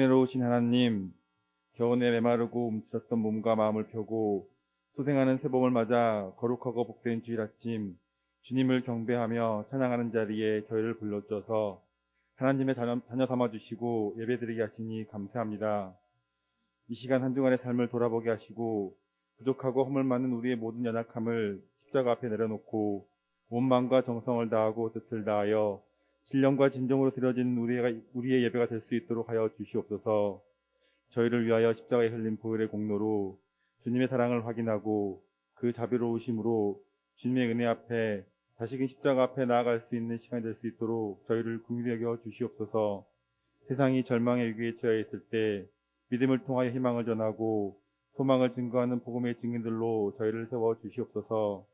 은혜로우신 하나님, 겨우내 메마르고 움츠렸던 몸과 마음을 펴고 소생하는 새봄을 맞아 거룩하고 복된 주일 아침, 주님을 경배하며 찬양하는 자리에 저희를 불러주셔서 하나님의 자녀 삼아주시고 예배드리게 하시니 감사합니다. 이 시간 한 주간의 삶을 돌아보게 하시고 부족하고 허물 많은 우리의 모든 연약함을 십자가 앞에 내려놓고 온 마음과 정성을 다하고 뜻을 다하여 신령과 진정으로 드려진 우리의 예배가 될 수 있도록 하여 주시옵소서. 저희를 위하여 십자가에 흘린 보혈의 공로로 주님의 사랑을 확인하고 그 자비로우심으로 주님의 은혜 앞에 다시금 십자가 앞에 나아갈 수 있는 시간이 될 수 있도록 저희를 긍휼히 여겨 주시옵소서. 세상이 절망의 위기에 처해 있을 때 믿음을 통하여 희망을 전하고 소망을 증거하는 복음의 증인들로 저희를 세워 주시옵소서.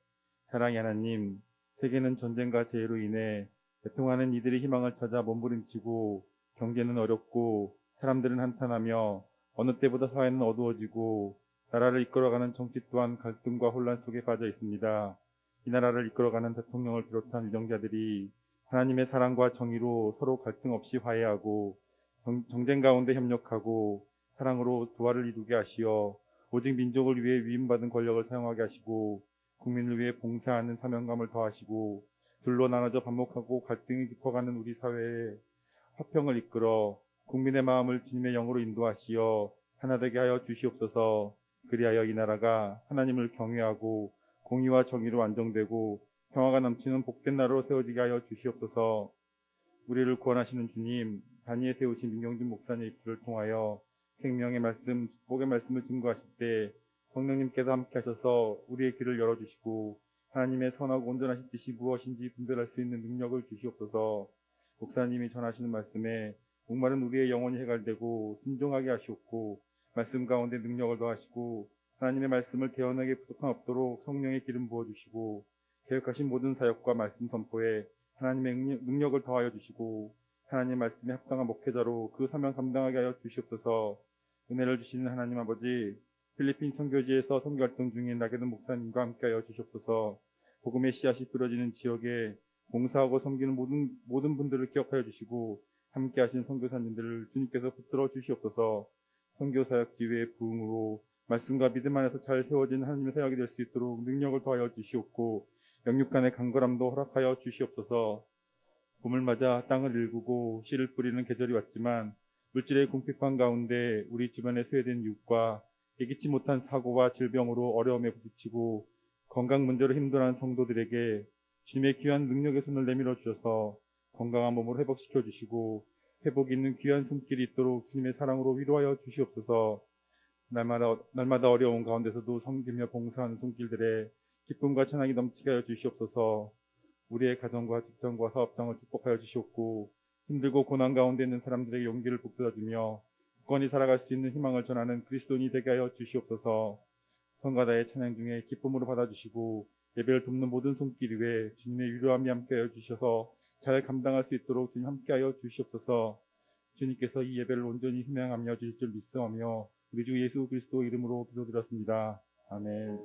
사랑의 하나님, 세계는 전쟁과 재해로 인해 애통하는 이들의 희망을 찾아 몸부림치고 경제는 어렵고 사람들은 한탄하며 어느 때보다 사회는 어두워지고 나라를 이끌어가는 정치 또한 갈등과 혼란 속에 빠져 있습니다. 이 나라를 이끌어가는 대통령을 비롯한 위정자들이 하나님의 사랑과 정의로 서로 갈등 없이 화해하고 정쟁 가운데 협력하고 사랑으로 조화를 이루게 하시어 오직 민족을 위해 위임받은 권력을 사용하게 하시고 국민을 위해 봉사하는 사명감을 더하시고 둘로 나눠져 반목하고 갈등이 깊어가는 우리 사회에 화평을 이끌어 국민의 마음을 주님의 영으로 인도하시어 하나 되게 하여 주시옵소서. 그리하여 이 나라가 하나님을 경외하고 공의와 정의로 안정되고 평화가 넘치는 복된 나라로 세워지게 하여 주시옵소서. 우리를 구원하시는 주님, 단위에 세우신 민경준 목사님 입술을 통하여 생명의 말씀, 축복의 말씀을 증거하실 때 성령님께서 함께 하셔서 우리의 길을 열어주시고 하나님의 선하고 온전하신 뜻이 무엇인지 분별할 수 있는 능력을 주시옵소서. 목사님이 전하시는 말씀에 목마른 우리의 영혼이 해갈되고 순종하게 하시옵고 말씀 가운데 능력을 더하시고 하나님의 말씀을 대언하게 부족함 없도록 성령의 기름 부어주시고 계획하신 모든 사역과 말씀 선포에 하나님의 능력을 더하여 주시고 하나님의 말씀에 합당한 목회자로 그 사명 감당하게 하여 주시옵소서. 은혜를 주시는 하나님 아버지, 필리핀 선교지에서 선교활동 중인 나게돈 목사님과 함께하여 주시옵소서. 복음의 씨앗이 뿌려지는 지역에 봉사하고 섬기는 모든 분들을 기억하여 주시고 함께하신 선교사님들을 주님께서 붙들어 주시옵소서. 선교사역 지회의 부흥으로 말씀과 믿음 안에서 잘 세워진 하나님의 사역이 될 수 있도록 능력을 더하여 주시옵고 영육간의 강건함도 허락하여 주시옵소서. 봄을 맞아 땅을 일구고 씨를 뿌리는 계절이 왔지만 물질의 궁핍한 가운데 우리 집안에 소외된 이웃과 예기치 못한 사고와 질병으로 어려움에 부딪히고 건강 문제로 힘들어하는 성도들에게 주님의 귀한 능력의 손을 내밀어 주셔서 건강한 몸으로 회복시켜 주시고 회복이 있는 귀한 손길이 있도록 주님의 사랑으로 위로하여 주시옵소서. 날마다 어려운 가운데서도 섬기며 봉사하는 손길들에 기쁨과 찬양이 넘치게 하여 주시옵소서. 우리의 가정과 직장과 사업장을 축복하여 주시옵고 힘들고 고난 가운데 있는 사람들에게 용기를 북돋아주며 굳건히 살아갈 수 있는 희망을 전하는 그리스도인이 되게 하여 주시옵소서. 성가다의 찬양 중에 기쁨으로 받아주시고 예배를 돕는 모든 손길 위에 주님의 위로함이 함께하여 주셔서 잘 감당할 수 있도록 주님 함께하여 주시옵소서. 주님께서 이 예배를 온전히 희망하며 주실 줄 믿사오며 우리 주 예수 그리스도 이름으로 기도드렸습니다. 아멘.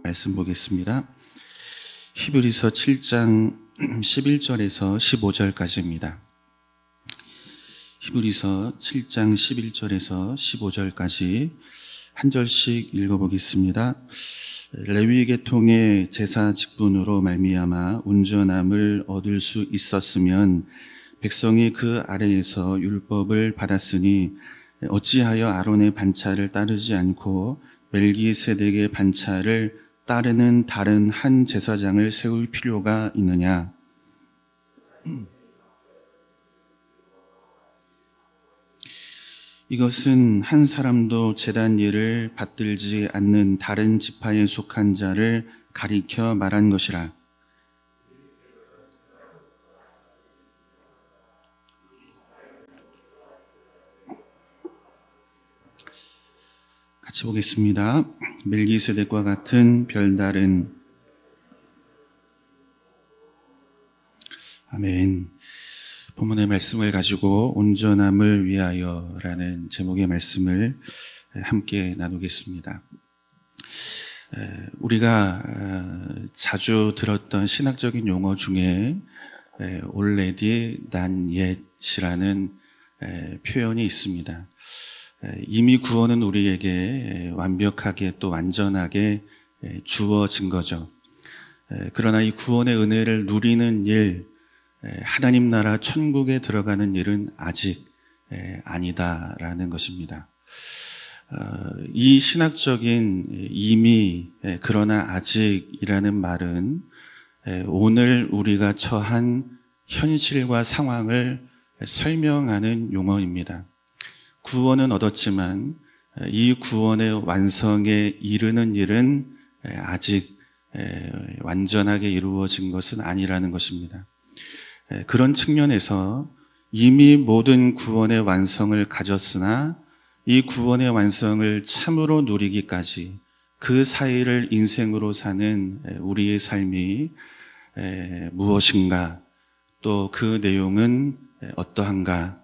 말씀 보겠습니다. 히브리서 7장 11절에서 15절까지입니다. 히브리서 7장 11절에서 15절까지 한 절씩 읽어보겠습니다. 레위 계통의 제사 직분으로 말미암아 온전함을 얻을 수 있었으면 백성이 그 아래에서 율법을 받았으니 어찌하여 아론의 반차를 따르지 않고 멜기세덱의 반차를 따르는 다른 한 제사장을 세울 필요가 있느냐? 이것은 한 사람도 제단 예를 받들지 않는 다른 지파에 속한 자를 가리켜 말한 것이라. 같이 보겠습니다. 멜기세덱과 같은 별다른 아멘. 본문의 말씀을 가지고 온전함을 위하여라는 제목의 말씀을 함께 나누겠습니다. 우리가 자주 들었던 신학적인 용어 중에 already not yet이라는 표현이 있습니다. 이미 구원은 우리에게 완벽하게 또 완전하게 주어진 거죠. 그러나 이 구원의 은혜를 누리는 일, 하나님 나라 천국에 들어가는 일은 아직 아니다라는 것입니다. 이 신학적인 이미 그러나 아직이라는 말은 오늘 우리가 처한 현실과 상황을 설명하는 용어입니다. 구원은 얻었지만 이 구원의 완성에 이르는 일은 아직 완전하게 이루어진 것은 아니라는 것입니다. 그런 측면에서 이미 모든 구원의 완성을 가졌으나 이 구원의 완성을 참으로 누리기까지 그 사이를 인생으로 사는 우리의 삶이 무엇인가, 또 그 내용은 어떠한가,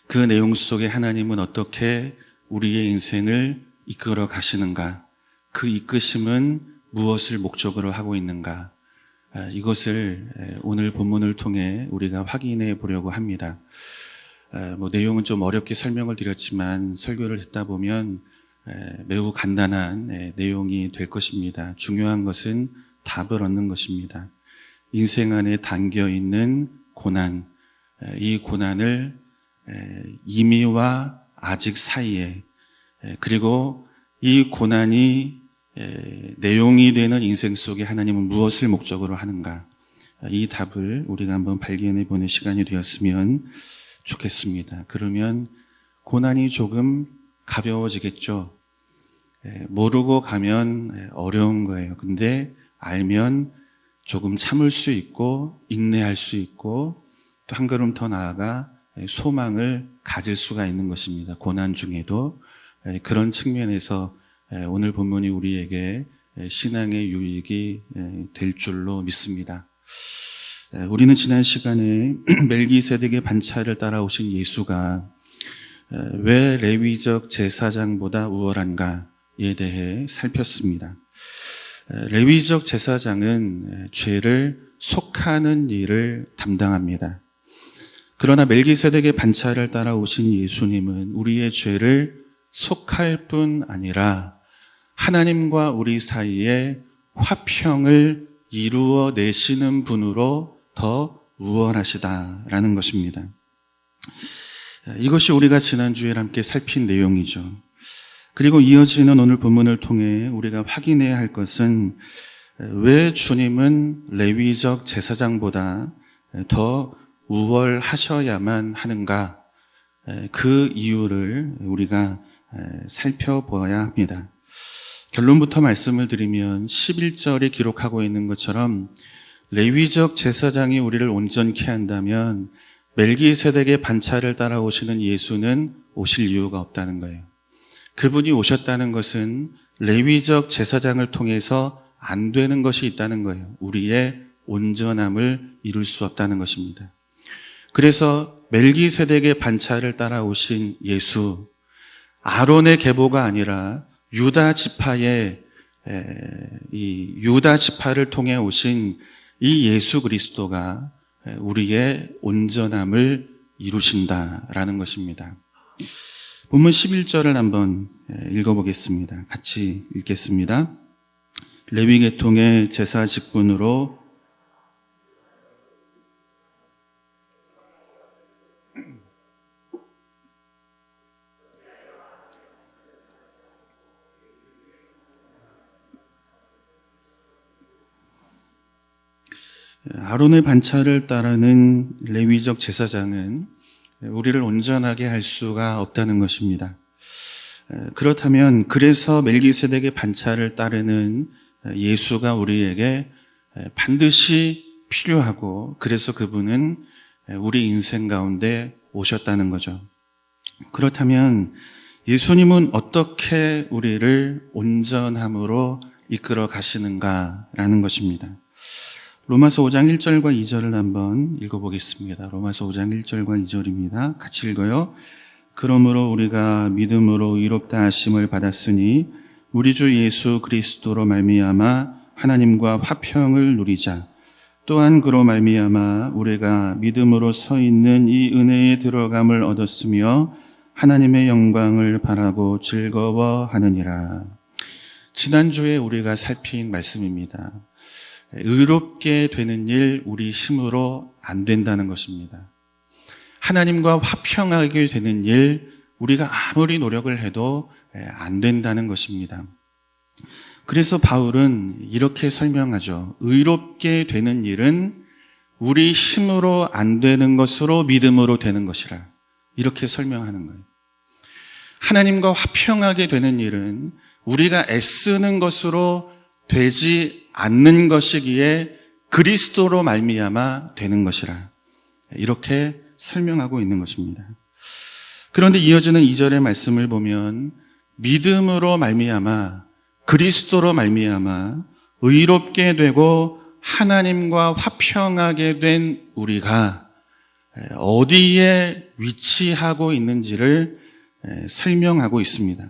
그 내용 속에 하나님은 어떻게 우리의 인생을 이끌어 가시는가, 그 이끄심은 무엇을 목적으로 하고 있는가, 이것을 오늘 본문을 통해 우리가 확인해 보려고 합니다. 내용은 좀 어렵게 설명을 드렸지만 설교를 듣다 보면 매우 간단한 내용이 될 것입니다. 중요한 것은 답을 얻는 것입니다. 인생 안에 담겨 있는 고난, 이 고난을 이미와 아직 사이에, 그리고 이 고난이 내용이 되는 인생 속에 하나님은 무엇을 목적으로 하는가, 이 답을 우리가 한번 발견해 보는 시간이 되었으면 좋겠습니다. 그러면 고난이 조금 가벼워지겠죠. 모르고 가면 어려운 거예요. 근데 알면 조금 참을 수 있고 인내할 수 있고 또 한 걸음 더 나아가 소망을 가질 수가 있는 것입니다. 고난 중에도. 그런 측면에서 오늘 본문이 우리에게 신앙의 유익이 될 줄로 믿습니다. 우리는 지난 시간에 멜기세덱의 반차를 따라오신 예수가 왜 레위적 제사장보다 우월한가에 대해 살폈습니다. 레위적 제사장은 죄를 속하는 일을 담당합니다. 그러나 멜기세덱의 반차를 따라오신 예수님은 우리의 죄를 속할 뿐 아니라 하나님과 우리 사이에 화평을 이루어 내시는 분으로 더 우월하시다라는 것입니다. 이것이 우리가 지난주에 함께 살핀 내용이죠. 그리고 이어지는 오늘 본문을 통해 우리가 확인해야 할 것은 왜 주님은 레위적 제사장보다 더 우월하셔야만 하는가, 그 이유를 우리가 살펴보아야 합니다. 결론부터 말씀을 드리면 11절에 기록하고 있는 것처럼 레위적 제사장이 우리를 온전케 한다면 멜기세덱의 반차를 따라오시는 예수는 오실 이유가 없다는 거예요. 그분이 오셨다는 것은 레위적 제사장을 통해서 안 되는 것이 있다는 거예요. 우리의 온전함을 이룰 수 없다는 것입니다. 그래서 멜기세덱의 반차를 따라오신 예수, 아론의 계보가 아니라 유다 지파의 이 유다 지파를 통해 오신 이 예수 그리스도가 우리의 온전함을 이루신다라는 것입니다. 본문 11절을 한번 읽어보겠습니다. 같이 읽겠습니다. 레위 계통의 제사 직분으로 아론의 반차를 따르는 레위적 제사장은 우리를 온전하게 할 수가 없다는 것입니다. 그렇다면 그래서 멜기세덱의 반차를 따르는 예수가 우리에게 반드시 필요하고, 그래서 그분은 우리 인생 가운데 오셨다는 거죠. 그렇다면 예수님은 어떻게 우리를 온전함으로 이끌어 가시는가라는 것입니다. 로마서 5장 1절과 2절을 한번 읽어보겠습니다. 로마서 5장 1절과 2절입니다. 같이 읽어요. 그러므로 우리가 믿음으로 의롭다 하심을 받았으니 우리 주 예수 그리스도로 말미암아 하나님과 화평을 누리자. 또한 그로 말미암아 우리가 믿음으로 서 있는 이 은혜에 들어감을 얻었으며 하나님의 영광을 바라고 즐거워하느니라. 지난주에 우리가 살핀 말씀입니다. 의롭게 되는 일 우리 힘으로 안 된다는 것입니다. 하나님과 화평하게 되는 일 우리가 아무리 노력을 해도 안 된다는 것입니다. 그래서 바울은 이렇게 설명하죠. 의롭게 되는 일은 우리 힘으로 안 되는 것으로 믿음으로 되는 것이라. 이렇게 설명하는 거예요. 하나님과 화평하게 되는 일은 우리가 애쓰는 것으로 되지 않는 것이기에 그리스도로 말미암아 되는 것이라. 이렇게 설명하고 있는 것입니다. 그런데 이어지는 2절의 말씀을 보면 믿음으로 말미암아 그리스도로 말미암아 의롭게 되고 하나님과 화평하게 된 우리가 어디에 위치하고 있는지를 설명하고 있습니다.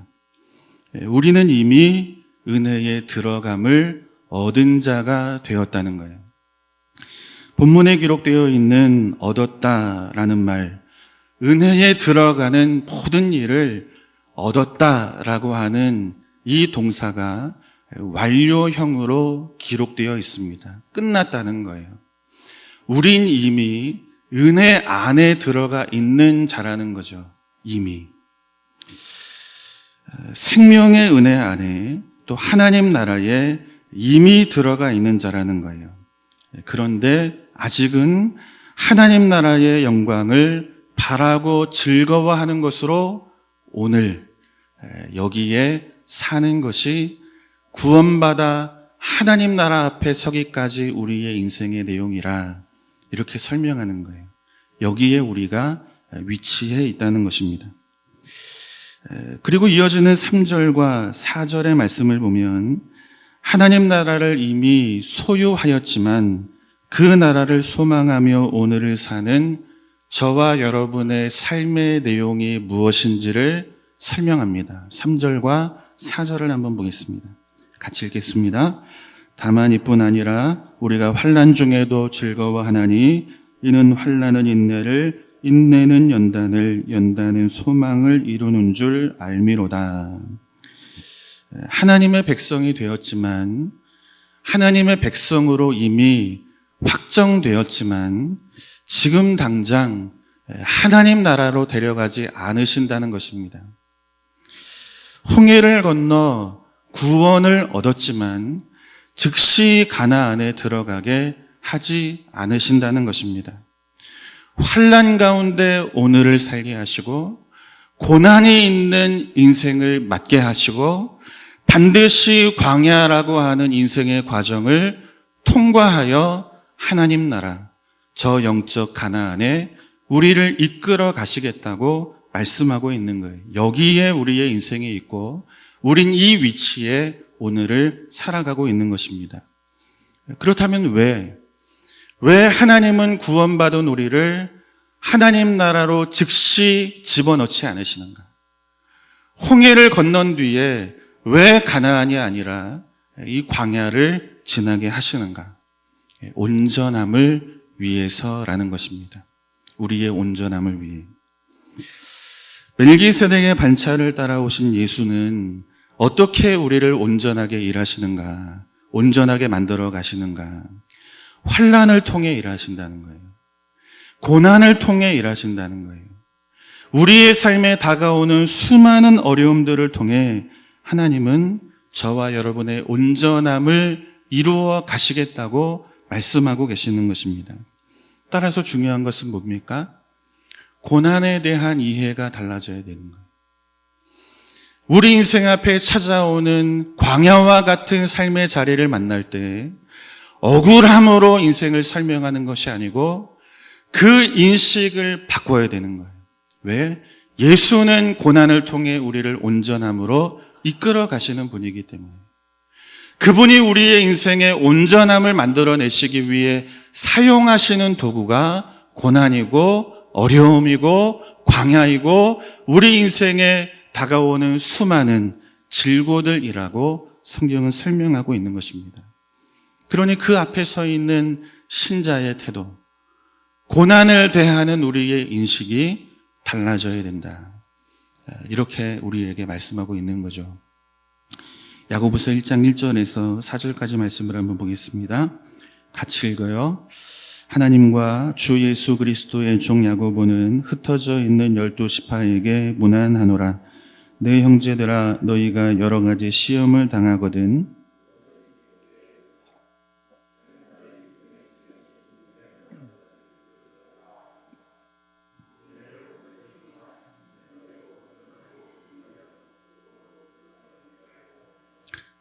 우리는 이미 은혜에 들어감을 얻은 자가 되었다는 거예요. 본문에 기록되어 있는 얻었다라는 말, 은혜에 들어가는 모든 일을 얻었다라고 하는 이 동사가 완료형으로 기록되어 있습니다. 끝났다는 거예요. 우린 이미 은혜 안에 들어가 있는 자라는 거죠. 이미. 생명의 은혜 안에 또 하나님 나라에 이미 들어가 있는 자라는 거예요. 그런데 아직은 하나님 나라의 영광을 바라고 즐거워하는 것으로 오늘 여기에 사는 것이 구원받아 하나님 나라 앞에 서기까지 우리의 인생의 내용이라 이렇게 설명하는 거예요. 여기에 우리가 위치해 있다는 것입니다. 그리고 이어지는 3절과 4절의 말씀을 보면 하나님 나라를 이미 소유하였지만 그 나라를 소망하며 오늘을 사는 저와 여러분의 삶의 내용이 무엇인지를 설명합니다. 3절과 4절을 한번 보겠습니다. 같이 읽겠습니다. 다만 이뿐 아니라 우리가 환난 중에도 즐거워하나니 이는 환난은 인내를, 인내는 연단을, 연단은 소망을 이루는 줄 알미로다. 하나님의 백성이 되었지만 하나님의 백성으로 이미 확정되었지만 지금 당장 하나님 나라로 데려가지 않으신다는 것입니다. 홍해를 건너 구원을 얻었지만 즉시 가나안에 들어가게 하지 않으신다는 것입니다. 환난 가운데 오늘을 살게 하시고 고난이 있는 인생을 맞게 하시고 반드시 광야라고 하는 인생의 과정을 통과하여 하나님 나라, 저 영적 가나안에 우리를 이끌어 가시겠다고 말씀하고 있는 거예요. 여기에 우리의 인생이 있고 우린 이 위치에 오늘을 살아가고 있는 것입니다. 그렇다면 왜 하나님은 구원받은 우리를 하나님 나라로 즉시 집어넣지 않으시는가? 홍해를 건넌 뒤에 왜 가나안이 아니라 이 광야를 지나게 하시는가? 온전함을 위해서라는 것입니다. 우리의 온전함을 위해. 멜기세덱의 반차를 따라오신 예수는 어떻게 우리를 온전하게 일하시는가? 온전하게 만들어 가시는가? 환난을 통해 일하신다는 거예요. 고난을 통해 일하신다는 거예요. 우리의 삶에 다가오는 수많은 어려움들을 통해 하나님은 저와 여러분의 온전함을 이루어 가시겠다고 말씀하고 계시는 것입니다. 따라서 중요한 것은 뭡니까? 고난에 대한 이해가 달라져야 되는 거예요. 우리 인생 앞에 찾아오는 광야와 같은 삶의 자리를 만날 때 억울함으로 인생을 설명하는 것이 아니고 그 인식을 바꿔야 되는 거예요. 왜? 예수는 고난을 통해 우리를 온전함으로 이끌어 가시는 분이기 때문에. 그분이 우리의 인생의 온전함을 만들어내시기 위해 사용하시는 도구가 고난이고 어려움이고 광야이고 우리 인생에 다가오는 수많은 질고들이라고 성경은 설명하고 있는 것입니다. 그러니 그 앞에 서 있는 신자의 태도, 고난을 대하는 우리의 인식이 달라져야 된다. 이렇게 우리에게 말씀하고 있는 거죠. 야고보서 1장 1절에서 4절까지 말씀을 한번 보겠습니다. 같이 읽어요. 하나님과 주 예수 그리스도의 종 야고보는 흩어져 있는 12지파에게 문안하노라. 내 형제들아, 너희가 여러 가지 시험을 당하거든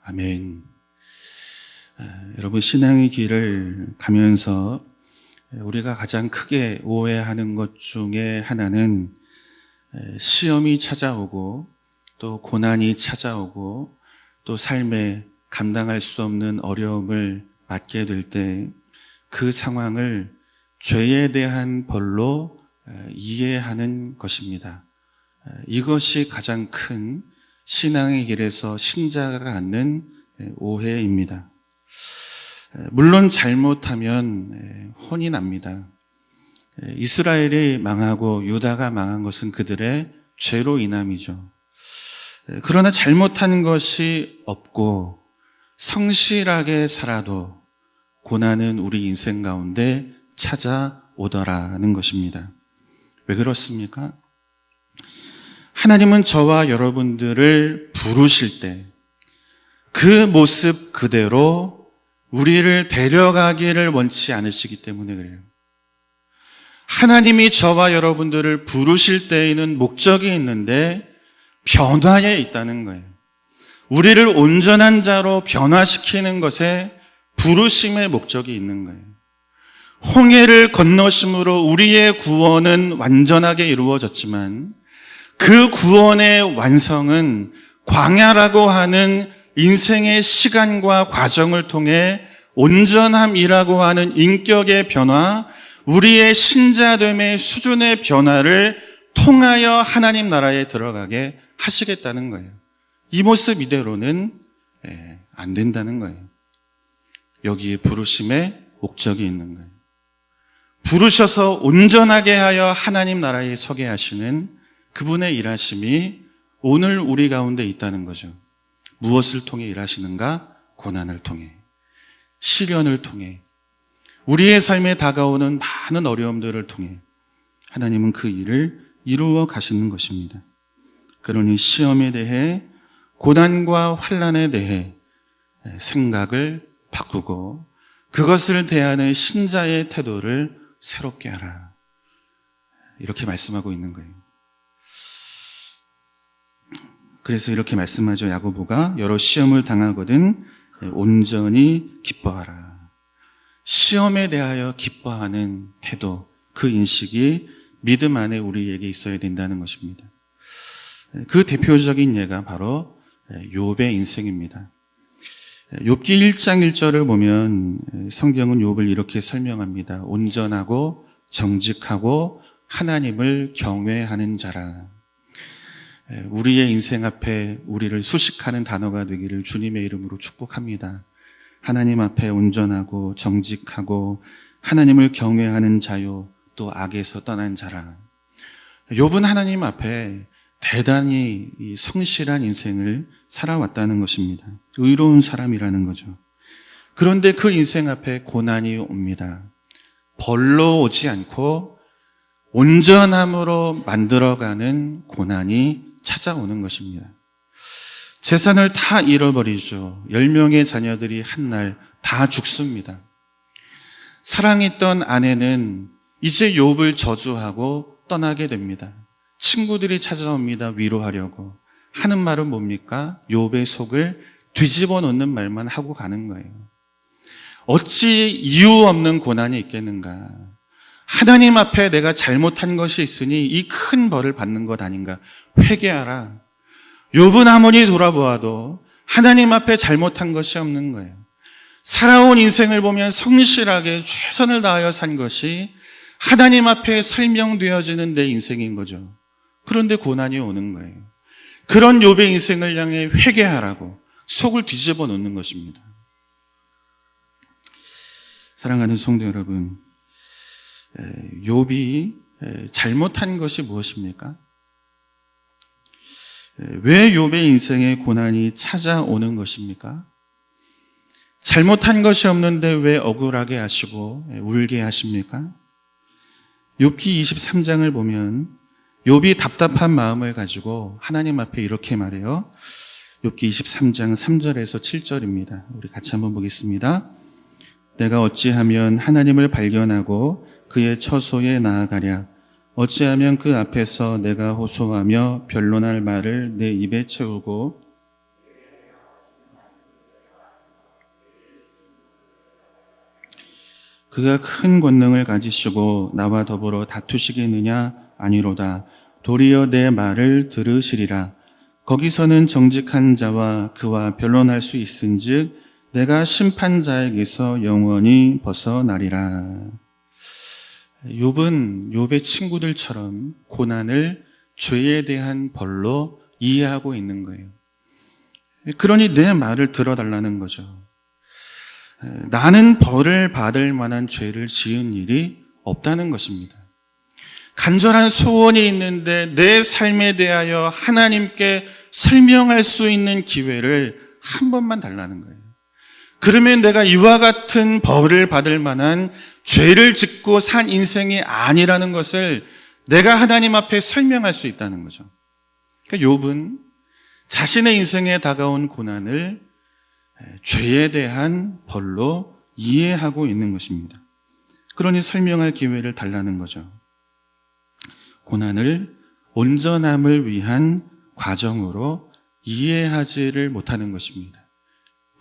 아멘. 여러분, 신앙의 길을 가면서 우리가 가장 크게 오해하는 것 중에 하나는 시험이 찾아오고 또 고난이 찾아오고 또 삶에 감당할 수 없는 어려움을 맞게 될 때 그 상황을 죄에 대한 벌로 이해하는 것입니다. 이것이 가장 큰 신앙의 길에서 신자가 갖는 오해입니다. 물론 잘못하면 혼이 납니다. 이스라엘이 망하고 유다가 망한 것은 그들의 죄로 인함이죠. 그러나 잘못한 것이 없고 성실하게 살아도 고난은 우리 인생 가운데 찾아오더라는 것입니다. 왜 그렇습니까? 하나님은 저와 여러분들을 부르실 때 그 모습 그대로 우리를 데려가기를 원치 않으시기 때문에 그래요. 하나님이 저와 여러분들을 부르실 때에는 목적이 있는데 변화에 있다는 거예요. 우리를 온전한 자로 변화시키는 것에 부르심의 목적이 있는 거예요. 홍해를 건너심으로 우리의 구원은 완전하게 이루어졌지만 그 구원의 완성은 광야라고 하는 인생의 시간과 과정을 통해 온전함이라고 하는 인격의 변화, 우리의 신자됨의 수준의 변화를 통하여 하나님 나라에 들어가게 하시겠다는 거예요. 이 모습 이대로는 안 된다는 거예요. 여기에 부르심의 목적이 있는 거예요. 부르셔서 온전하게 하여 하나님 나라에 서게 하시는 그분의 일하심이 오늘 우리 가운데 있다는 거죠. 무엇을 통해 일하시는가? 고난을 통해, 시련을 통해, 우리의 삶에 다가오는 많은 어려움들을 통해 하나님은 그 일을 이루어 가시는 것입니다. 그러니 시험에 대해, 고난과 환난에 대해 생각을 바꾸고 그것을 대하는 신자의 태도를 새롭게 하라. 이렇게 말씀하고 있는 거예요. 그래서 이렇게 말씀하죠. 야고보가 여러 시험을 당하거든 온전히 기뻐하라. 시험에 대하여 기뻐하는 태도, 그 인식이 믿음 안에 우리에게 있어야 된다는 것입니다. 그 대표적인 예가 바로 욥의 인생입니다. 욥기 1장 1절을 보면 성경은 욥을 이렇게 설명합니다. 온전하고 정직하고 하나님을 경외하는 자라. 우리의 인생 앞에 우리를 수식하는 단어가 되기를 주님의 이름으로 축복합니다. 하나님 앞에 온전하고 정직하고 하나님을 경외하는 자요, 또 악에서 떠난 자라. 욥은 하나님 앞에 대단히 성실한 인생을 살아왔다는 것입니다. 의로운 사람이라는 거죠. 그런데 그 인생 앞에 고난이 옵니다. 벌로 오지 않고 온전함으로 만들어가는 고난이 찾아오는 것입니다. 재산을 다 잃어버리죠. 10명의 자녀들이 한날 다 죽습니다. 사랑했던 아내는 이제 욥을 저주하고 떠나게 됩니다. 친구들이 찾아옵니다. 위로하려고. 하는 말은 뭡니까? 욥의 속을 뒤집어 놓는 말만 하고 가는 거예요. 어찌 이유 없는 고난이 있겠는가? 하나님 앞에 내가 잘못한 것이 있으니 이 큰 벌을 받는 것 아닌가? 회개하라. 욥은 아무리 돌아보아도 하나님 앞에 잘못한 것이 없는 거예요. 살아온 인생을 보면 성실하게 최선을 다하여 산 것이 하나님 앞에 설명되어지는 내 인생인 거죠. 그런데 고난이 오는 거예요. 그런 욥의 인생을 향해 회개하라고 속을 뒤집어 놓는 것입니다. 사랑하는 성도 여러분, 욥이 잘못한 것이 무엇입니까? 왜 욥의 인생에 고난이 찾아오는 것입니까? 잘못한 것이 없는데 왜 억울하게 하시고 울게 하십니까? 욥기 23장을 보면 욥이 답답한 마음을 가지고 하나님 앞에 이렇게 말해요. 욥기 23장 3절에서 7절입니다. 우리 같이 한번 보겠습니다. 내가 어찌하면 하나님을 발견하고 그의 처소에 나아가랴. 어찌하면 그 앞에서 내가 호소하며 변론할 말을 내 입에 채우고 그가 큰 권능을 가지시고 나와 더불어 다투시겠느냐? 아니로다. 도리어 내 말을 들으시리라. 거기서는 정직한 자와 그와 변론할 수 있은즉 내가 심판자에게서 영원히 벗어나리라. 욥은 욥의 친구들처럼 고난을 죄에 대한 벌로 이해하고 있는 거예요. 그러니 내 말을 들어달라는 거죠. 나는 벌을 받을 만한 죄를 지은 일이 없다는 것입니다. 간절한 소원이 있는데 내 삶에 대하여 하나님께 설명할 수 있는 기회를 한 번만 달라는 거예요. 그러면 내가 이와 같은 벌을 받을 만한 죄를 짓고 산 인생이 아니라는 것을 내가 하나님 앞에 설명할 수 있다는 거죠. 그러니까 욥은 자신의 인생에 다가온 고난을 죄에 대한 벌로 이해하고 있는 것입니다. 그러니 설명할 기회를 달라는 거죠. 고난을 온전함을 위한 과정으로 이해하지를 못하는 것입니다.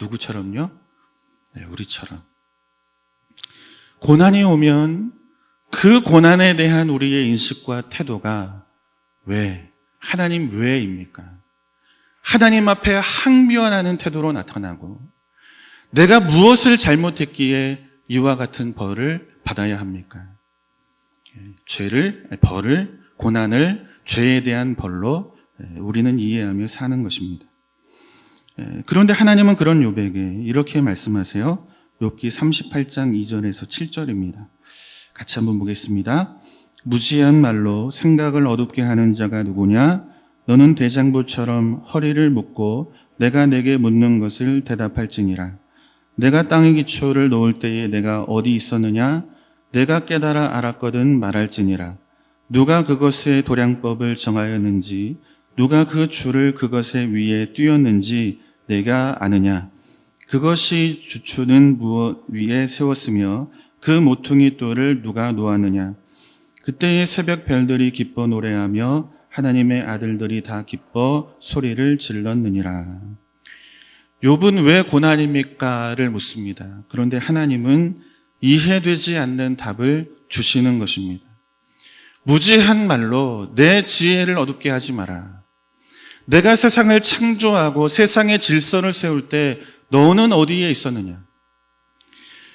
누구처럼요? 네, 우리처럼. 고난이 오면 그 고난에 대한 우리의 인식과 태도가 왜? 하나님 왜입니까? 하나님 앞에 항변하는 태도로 나타나고 내가 무엇을 잘못했기에 이와 같은 벌을 받아야 합니까? 벌을, 고난을 죄에 대한 벌로 우리는 이해하며 사는 것입니다. 그런데 하나님은 그런 욥에게 이렇게 말씀하세요. 욥기 38장 2절에서 7절입니다. 같이 한번 보겠습니다. 무지한 말로 생각을 어둡게 하는 자가 누구냐? 너는 대장부처럼 허리를 묶고 내가 내게 묻는 것을 대답할지니라. 내가 땅의 기초를 놓을 때에 내가 어디 있었느냐? 내가 깨달아 알았거든 말할지니라. 누가 그것의 도량법을 정하였는지 누가 그 줄을 그것의 위에 띄었는지 내가 아느냐? 그것이 주추는 무엇 위에 세웠으며 그 모퉁이 돌을 누가 놓았느냐? 그때의 새벽 별들이 기뻐 노래하며 하나님의 아들들이 다 기뻐 소리를 질렀느니라. 욥은 왜 고난입니까?를 묻습니다. 그런데 하나님은 이해되지 않는 답을 주시는 것입니다. 무지한 말로 내 지혜를 어둡게 하지 마라. 내가 세상을 창조하고 세상의 질서를 세울 때 너는 어디에 있었느냐?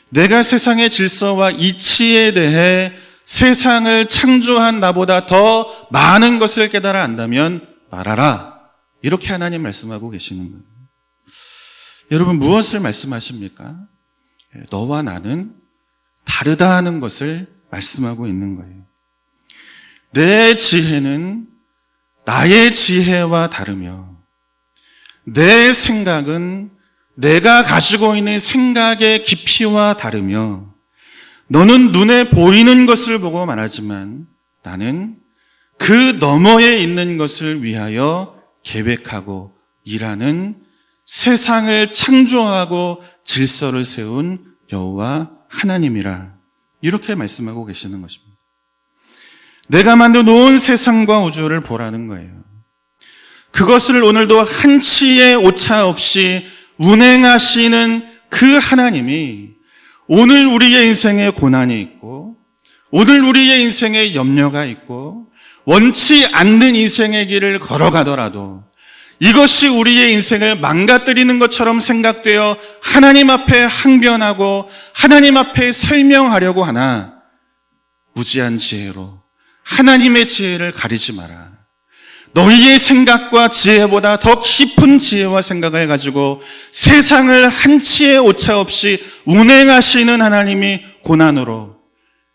내가 세상의 질서와 이치에 대해 세상을 창조한 나보다 더 많은 것을 깨달아 안다면 말하라. 이렇게 하나님 말씀하고 계시는 거예요. 여러분 무엇을 말씀하십니까? 너와 나는 다르다는 것을 말씀하고 있는 거예요. 내 지혜는 나의 지혜와 다르며 내 생각은 내가 가지고 있는 생각의 깊이와 다르며 너는 눈에 보이는 것을 보고 말하지만 나는 그 너머에 있는 것을 위하여 계획하고 일하는 세상을 창조하고 질서를 세운 여호와 하나님이라 이렇게 말씀하고 계시는 것입니다. 내가 만들어 놓은 세상과 우주를 보라는 거예요. 그것을 오늘도 한치의 오차 없이 운행하시는 그 하나님이 오늘 우리의 인생에 고난이 있고 오늘 우리의 인생에 염려가 있고 원치 않는 인생의 길을 걸어가더라도 이것이 우리의 인생을 망가뜨리는 것처럼 생각되어 하나님 앞에 항변하고 하나님 앞에 설명하려고 하나 무지한 지혜로 하나님의 지혜를 가리지 마라. 너희의 생각과 지혜보다 더 깊은 지혜와 생각을 가지고 세상을 한치의 오차 없이 운행하시는 하나님이 고난으로,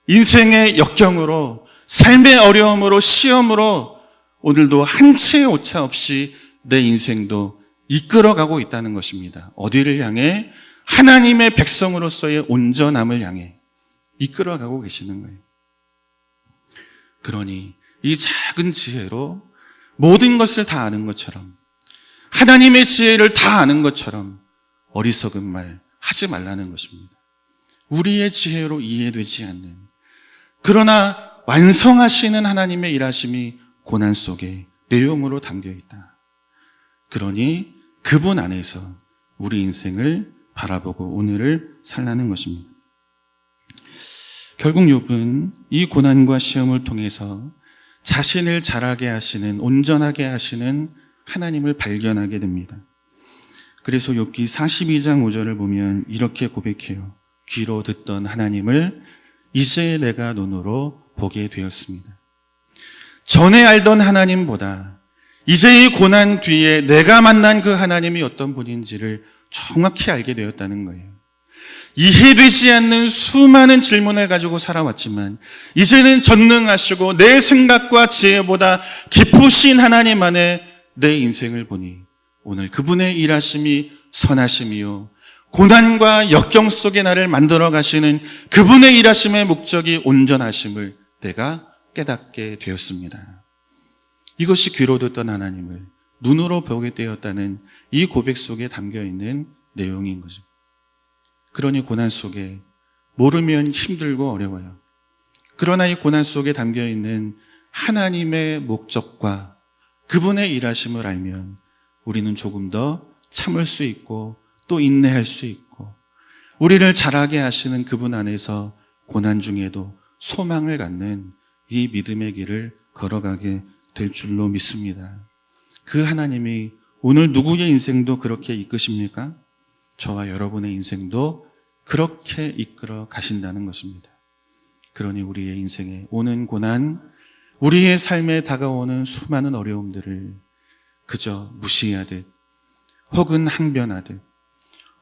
인생의 역경으로, 삶의 어려움으로, 시험으로 오늘도 한치의 오차 없이 내 인생도 이끌어가고 있다는 것입니다. 어디를 향해? 하나님의 백성으로서의 온전함을 향해 이끌어가고 계시는 거예요. 그러니 이 작은 지혜로 모든 것을 다 아는 것처럼, 하나님의 지혜를 다 아는 것처럼 어리석은 말 하지 말라는 것입니다. 우리의 지혜로 이해되지 않는, 그러나 완성하시는 하나님의 일하심이 고난 속에 내용으로 담겨 있다. 그러니 그분 안에서 우리 인생을 바라보고 오늘을 살라는 것입니다. 결국 욥은 이 고난과 시험을 통해서 자신을 자라게 하시는, 온전하게 하시는 하나님을 발견하게 됩니다. 그래서 욥기 42장 5절을 보면 이렇게 고백해요. 귀로 듣던 하나님을 이제 내가 눈으로 보게 되었습니다. 전에 알던 하나님보다 이제 이 고난 뒤에 내가 만난 그 하나님이 어떤 분인지를 정확히 알게 되었다는 거예요. 이해되지 않는 수많은 질문을 가지고 살아왔지만 이제는 전능하시고 내 생각과 지혜보다 깊으신 하나님 안에 내 인생을 보니 오늘 그분의 일하심이 선하심이요, 고난과 역경 속에 나를 만들어 가시는 그분의 일하심의 목적이 온전하심을 내가 깨닫게 되었습니다. 이것이 귀로 듣던 하나님을 눈으로 보게 되었다는 이 고백 속에 담겨있는 내용인 거죠. 그러니 고난 속에 모르면 힘들고 어려워요. 그러나 이 고난 속에 담겨있는 하나님의 목적과 그분의 일하심을 알면 우리는 조금 더 참을 수 있고 또 인내할 수 있고 우리를 자라게 하시는 그분 안에서 고난 중에도 소망을 갖는 이 믿음의 길을 걸어가게 될 줄로 믿습니다. 그 하나님이 오늘 누구의 인생도 그렇게 이끄십니까? 저와 여러분의 인생도 그렇게 이끌어 가신다는 것입니다. 그러니 우리의 인생에 오는 고난, 우리의 삶에 다가오는 수많은 어려움들을 그저 무시하듯 혹은 항변하듯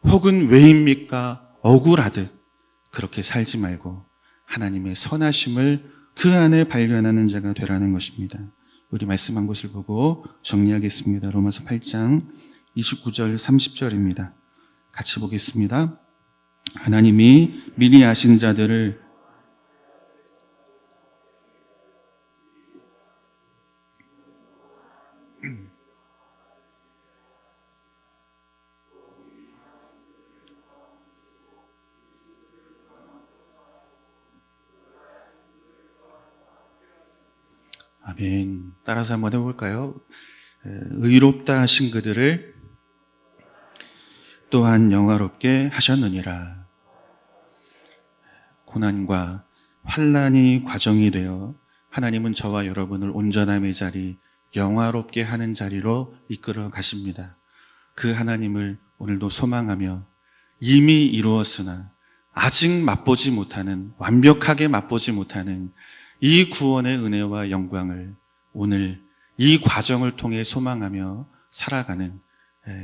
혹은 왜입니까? 억울하듯 그렇게 살지 말고 하나님의 선하심을 그 안에 발견하는 자가 되라는 것입니다. 우리 말씀 한 곳을 보고 정리하겠습니다. 로마서 8장 29절 30절입니다. 같이 보겠습니다. 하나님이 미리 아신 자들을 아멘. 따라서 한번 해볼까요? 의롭다 하신 그들을 또한 영화롭게 하셨느니라. 고난과 환난이 과정이 되어 하나님은 저와 여러분을 온전함의 자리, 영화롭게 하는 자리로 이끌어 가십니다. 그 하나님을 오늘도 소망하며 이미 이루었으나 아직 맛보지 못하는, 완벽하게 맛보지 못하는 이 구원의 은혜와 영광을 오늘 이 과정을 통해 소망하며 살아가는,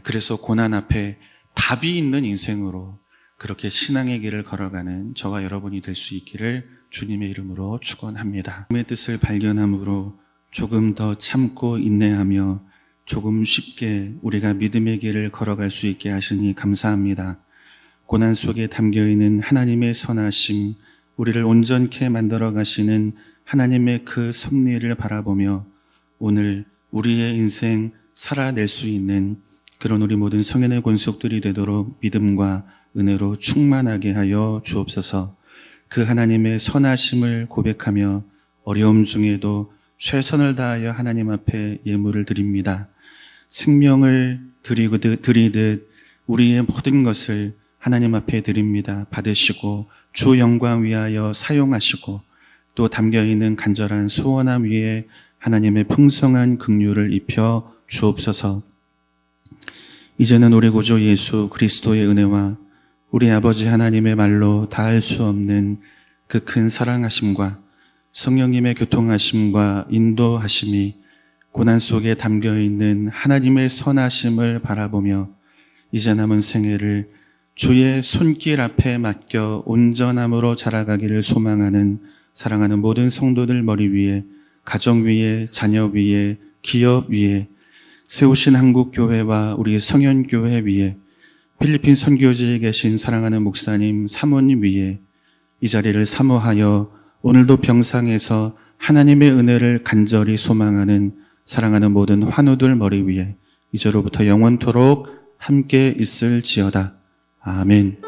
그래서 고난 앞에 답이 있는 인생으로 그렇게 신앙의 길을 걸어가는 저와 여러분이 될 수 있기를 주님의 이름으로 축원합니다. 주님의 뜻을 발견함으로 조금 더 참고 인내하며 조금 쉽게 우리가 믿음의 길을 걸어갈 수 있게 하시니 감사합니다. 고난 속에 담겨있는 하나님의 선하심, 우리를 온전케 만들어 가시는 하나님의 그 섭리를 바라보며 오늘 우리의 인생 살아낼 수 있는 그런 우리 모든 성인의 권속들이 되도록 믿음과 은혜로 충만하게 하여 주옵소서. 그 하나님의 선하심을 고백하며 어려움 중에도 최선을 다하여 하나님 앞에 예물을 드립니다. 생명을 드리듯 우리의 모든 것을 하나님 앞에 드립니다. 받으시고 주 영광 위하여 사용하시고 또 담겨있는 간절한 소원함 위에 하나님의 풍성한 긍휼을 입혀 주옵소서. 이제는 우리 구주 예수 그리스도의 은혜와 우리 아버지 하나님의 말로 다할 수 없는 그 큰 사랑하심과 성령님의 교통하심과 인도하심이 고난 속에 담겨있는 하나님의 선하심을 바라보며 이제 남은 생애를 주의 손길 앞에 맡겨 온전함으로 자라가기를 소망하는 사랑하는 모든 성도들 머리 위에, 가정 위에, 자녀 위에, 기업 위에, 세우신 한국교회와 우리 성현교회 위에, 필리핀 선교지에 계신 사랑하는 목사님, 사모님 위에 이 자리를 사모하여 오늘도 병상에서 하나님의 은혜를 간절히 소망하는 사랑하는 모든 환우들 머리 위에 이제로부터 영원토록 함께 있을지어다. 아멘.